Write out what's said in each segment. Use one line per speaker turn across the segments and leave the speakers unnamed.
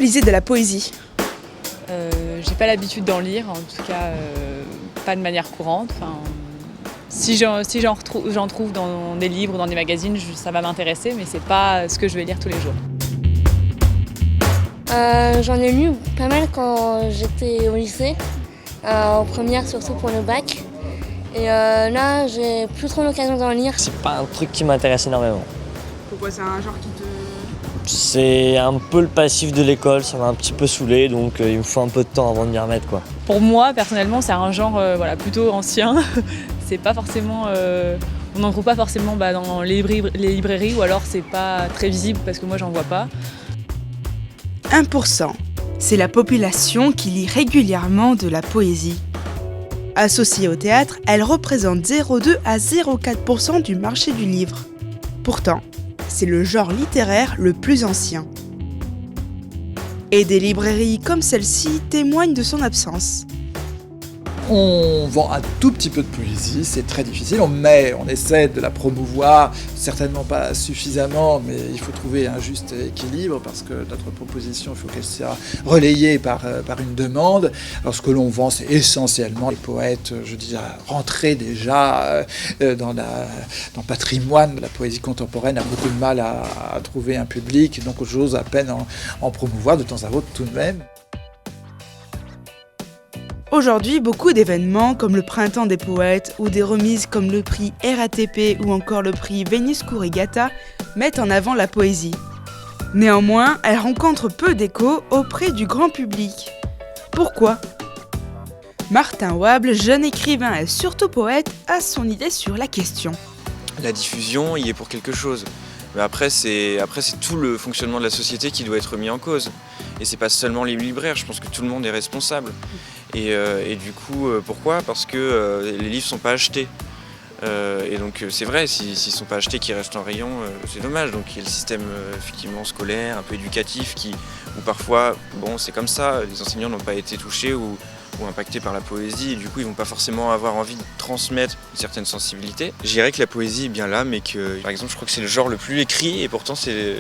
lisez de la poésie?
J'ai pas l'habitude d'en lire, en tout cas pas de manière courante. Enfin, si j'en trouve dans des livres ou dans des magazines, ça va m'intéresser, mais c'est pas ce que je vais lire tous les jours.
J'en ai lu pas mal quand j'étais au lycée, en première surtout pour le bac. Et là, j'ai plus trop l'occasion d'en lire.
C'est pas un truc qui m'intéresse énormément.
Pourquoi c'est un genre qui te...
C'est un peu le passif de l'école, ça m'a un petit peu saoulé, donc il me faut un peu de temps avant de m'y remettre, quoi.
Pour moi, personnellement, c'est un genre plutôt ancien. C'est pas forcément, on n'en trouve pas forcément dans les librairies, ou alors c'est pas très visible parce que moi j'en vois pas.
1%. C'est la population qui lit régulièrement de la poésie. Associée au théâtre, elle représente 0,2 à 0,4% du marché du livre. Pourtant, c'est le genre littéraire le plus ancien. Et des librairies comme celle-ci témoignent de son absence.
On vend un tout petit peu de poésie, c'est très difficile, on essaie de la promouvoir, certainement pas suffisamment, mais il faut trouver un juste équilibre parce que notre proposition, il faut qu'elle soit relayée par une demande. Alors ce que l'on vend, c'est essentiellement les poètes, je dirais, rentrés déjà dans le patrimoine de la poésie contemporaine, a beaucoup de mal à trouver un public, donc j'ose à peine en promouvoir de temps à autre tout de même.
Aujourd'hui, beaucoup d'événements comme le Printemps des poètes ou des remises comme le prix RATP ou encore le prix Vénuscu Regatta mettent en avant la poésie. Néanmoins, elle rencontre peu d'écho auprès du grand public. Pourquoi ? Martin Wable, jeune écrivain et surtout poète, a son idée sur la question.
La diffusion y est pour quelque chose. Mais après c'est tout le fonctionnement de la société qui doit être mis en cause. Et c'est pas seulement les libraires, je pense que tout le monde est responsable. Et du coup, pourquoi ? Parce que les livres sont pas achetés. Et donc c'est vrai, s'ils sont pas achetés, qu'ils restent en rayon, c'est dommage. Donc il y a le système effectivement scolaire, un peu éducatif, où parfois, bon c'est comme ça, les enseignants n'ont pas été touchés ou impactés par la poésie, et du coup ils vont pas forcément avoir envie de transmettre une certaine sensibilité. Je dirais que la poésie est bien là, mais que par exemple je crois que c'est le genre le plus écrit, et pourtant c'est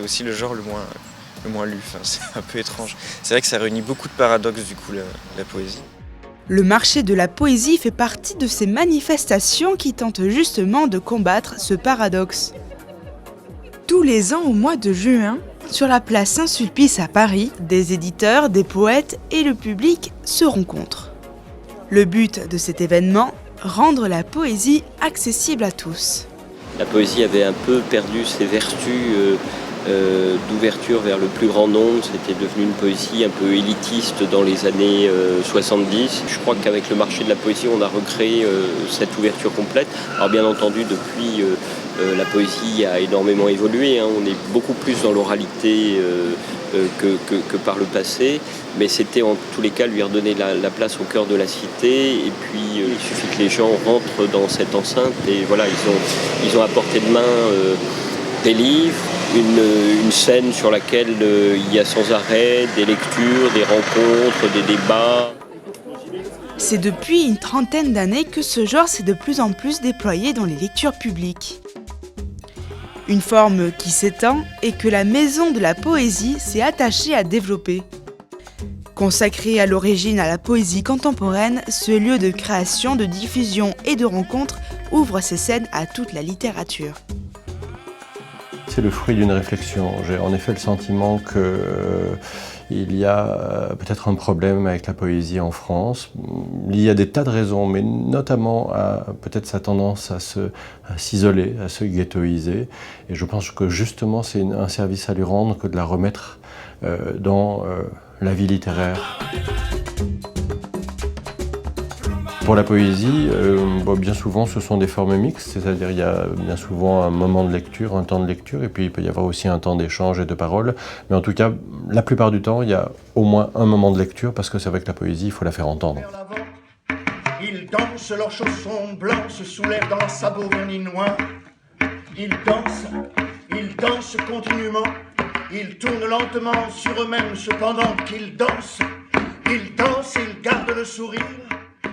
aussi le genre le moins lu. Enfin, c'est un peu étrange. C'est vrai que ça réunit beaucoup de paradoxes du coup la poésie.
Le marché de la poésie fait partie de ces manifestations qui tentent justement de combattre ce paradoxe. Tous les ans au mois de juin, sur la place Saint-Sulpice à Paris, des éditeurs, des poètes et le public se rencontrent. Le but de cet événement, rendre la poésie accessible à tous.
La poésie avait un peu perdu ses vertus d'ouverture vers le plus grand nombre. C'était devenu une poésie un peu élitiste dans les années 70. Je crois qu'avec le marché de la poésie, on a recréé cette ouverture complète. Alors bien entendu, depuis, la poésie a énormément évolué. On est beaucoup plus dans l'oralité que par le passé. Mais c'était en tous les cas lui redonner la place au cœur de la cité. Et puis, il suffit que les gens rentrent dans cette enceinte. Et voilà, ils ont à portée de main des livres, une scène sur laquelle il y a sans arrêt des lectures, des rencontres, des débats.
C'est depuis une trentaine d'années que ce genre s'est de plus en plus déployé dans les lectures publiques. Une forme qui s'étend et que la Maison de la Poésie s'est attachée à développer. Consacré à l'origine à la poésie contemporaine, ce lieu de création, de diffusion et de rencontre ouvre ses scènes à toute la littérature.
C'est le fruit d'une réflexion. J'ai en effet le sentiment qu'il y a peut-être un problème avec la poésie en France. Il y a des tas de raisons, mais notamment peut-être sa tendance à s'isoler, à se ghettoiser. Et je pense que justement c'est un service à lui rendre que de la remettre dans la vie littéraire. Pour la poésie, bien souvent ce sont des formes mixtes, c'est-à-dire il y a bien souvent un moment de lecture, un temps de lecture, et puis il peut y avoir aussi un temps d'échange et de parole. Mais en tout cas, la plupart du temps, il y a au moins un moment de lecture, parce que c'est vrai que la poésie, il faut la faire entendre.
Ils dansent, leurs chaussons blancs se soulèvent dans leurs sabots veninois. Ils dansent continuellement. Ils tournent lentement sur eux-mêmes cependant qu'ils dansent. Ils dansent, ils gardent le sourire.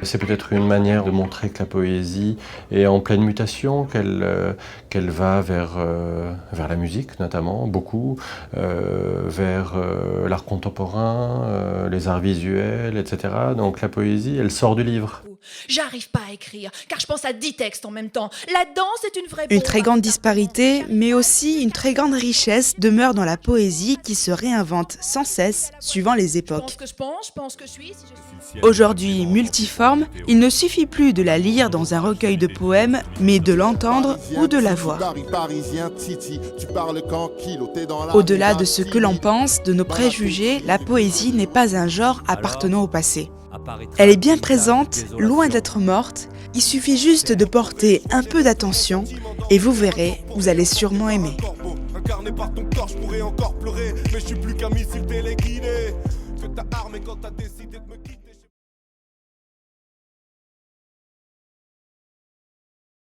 C'est peut-être une manière de montrer que la poésie est en pleine mutation, qu'elle va vers la musique notamment, beaucoup, vers l'art contemporain, les arts visuels, etc. Donc la poésie, elle sort du livre.
J'arrive pas à écrire, car je pense à 10 textes en même temps. La danse est une vraie...
Une très grande disparité, mais aussi une très grande richesse demeure dans la poésie qui se réinvente sans cesse suivant les époques. Aujourd'hui multiforme, il ne suffit plus de la lire dans un recueil de poèmes, mais de l'entendre ou de la voir. Au-delà de ce que l'on pense, de nos préjugés, la poésie n'est pas un genre appartenant au passé. Elle est bien présente, loin d'être morte. Il suffit juste de porter un peu d'attention et vous verrez, vous allez sûrement aimer.
Incarné par ton corps, je pourrais encore pleurer, mais je suis plus qu'un missile téléguidé. Que t'as armé quand t'as décidé de me